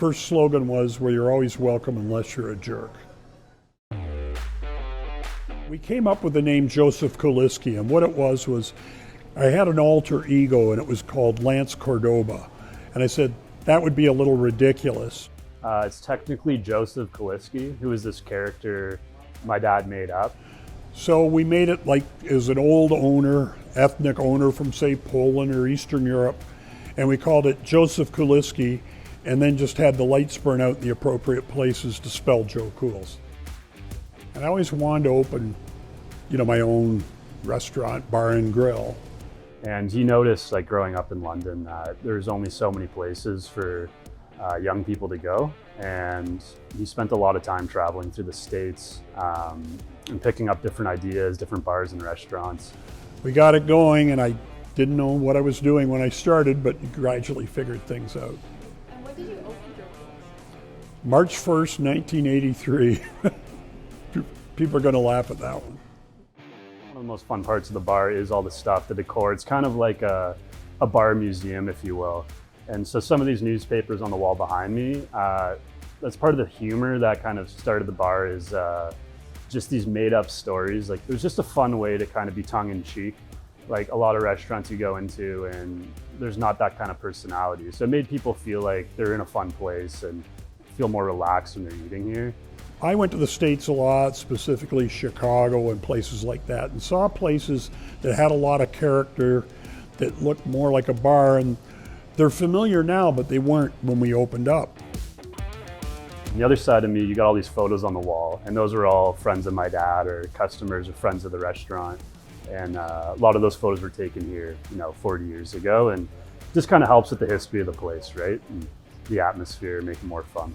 first slogan was, "Well, you're always welcome unless you're a jerk." We came up with the name Joseph Kuliski, and what it was I had an alter ego, and it was called Lance Cordoba. And I said, that would be a little ridiculous. It's technically Joseph Kuliski, who is this character my dad made up. So we made it like as an old owner, ethnic owner from, say, Poland or Eastern Europe, and we called it Joseph Kuliski, and then just had the lights burn out in the appropriate places to spell Joe Kool's. And I always wanted to open, my own restaurant, bar and grill. And he noticed, like growing up in London, that there's only so many places for young people to go. And he spent a lot of time traveling through the States and picking up different ideas, different bars and restaurants. We got it going, and I didn't know what I was doing when I started, but gradually figured things out. And when did you open Joe Kool's? March 1st, 1983. People are going to laugh at that one. One of the most fun parts of the bar is all the stuff, the decor. It's kind of like a bar museum, if you will. And so some of these newspapers on the wall behind me, that's part of the humor that kind of started the bar, is just these made up stories. Like, it was just a fun way to kind of be tongue in cheek. Like a lot of restaurants you go into and there's not that kind of personality. So it made people feel like they're in a fun place and feel more relaxed when they're eating here. I went to the States a lot, specifically Chicago and places like that, and saw places that had a lot of character, that looked more like a bar, and they're familiar now, but they weren't when we opened up. On the other side of me, you got all these photos on the wall, and those are all friends of my dad or customers or friends of the restaurant. And a lot of those photos were taken here, 40 years ago, and just kind of helps with the history of the place, right? And the atmosphere, make it more fun.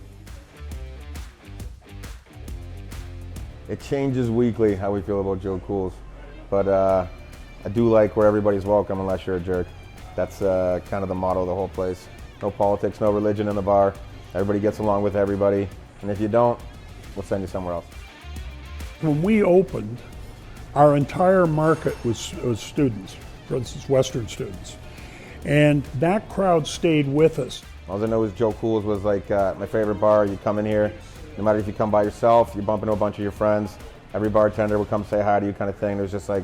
It changes weekly how we feel about Joe Kool's, but I do like where everybody's welcome unless you're a jerk. That's kind of the motto of the whole place. No politics, no religion in the bar. Everybody gets along with everybody, and if you don't, we'll send you somewhere else. When we opened, our entire market was students, for instance, Western students. And that crowd stayed with us. All I know is Joe Kool's was like my favorite bar. You come in here, no matter if you come by yourself, you bump into a bunch of your friends, every bartender would come say hi to you, kind of thing. It was just like,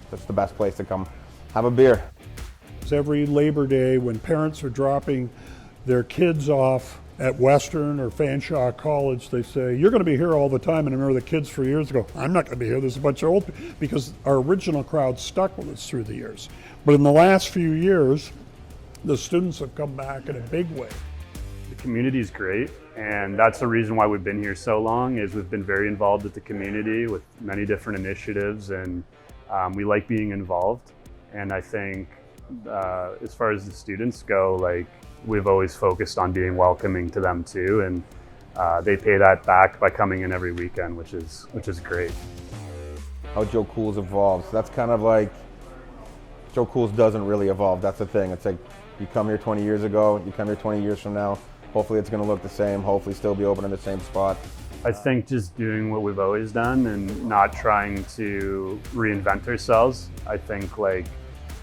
that's the best place to come have a beer. Every Labor Day, when parents are dropping their kids off at Western or Fanshawe College, they say, "You're going to be here all the time." And I remember the kids for years ago, "I'm not going to be here, there's a bunch of old people," because our original crowd stuck with us through the years. But in the last few years, the students have come back in a big way. The community is great, and that's the reason why we've been here so long, is we've been very involved with the community with many different initiatives, and we like being involved. And I think as far as the students go, like, we've always focused on being welcoming to them too, and they pay that back by coming in every weekend, which is great. How Joe Kool's evolves, that's kind of like, Joe Kool's doesn't really evolve, that's the thing. It's like, you come here 20 years ago, you come here 20 years from now, hopefully it's going to look the same, hopefully still be open in the same spot. I think just doing what we've always done and not trying to reinvent ourselves. I think like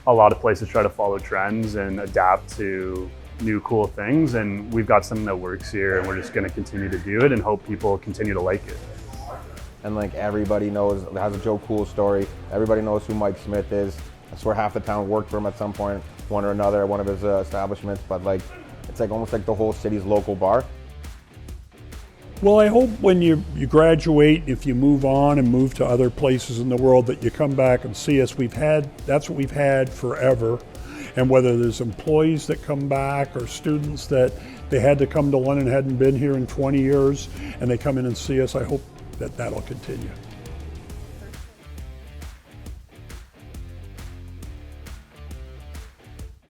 a lot of places try to follow trends and adapt to new cool things, and we've got something that works here, and we're just going to continue to do it and hope people continue to like it. And like everybody knows, has a Joe Kool story. Everybody knows who Mike Smith is. I swear half the town worked for him at some point, one or another, at one of his establishments, but like, it's like almost like the whole city's local bar. Well, I hope when you graduate, if you move on and move to other places in the world, that you come back and see us. That's what we've had forever. And whether there's employees that come back or students that they had to come to London, hadn't been here in 20 years, and they come in and see us, I hope that that'll continue.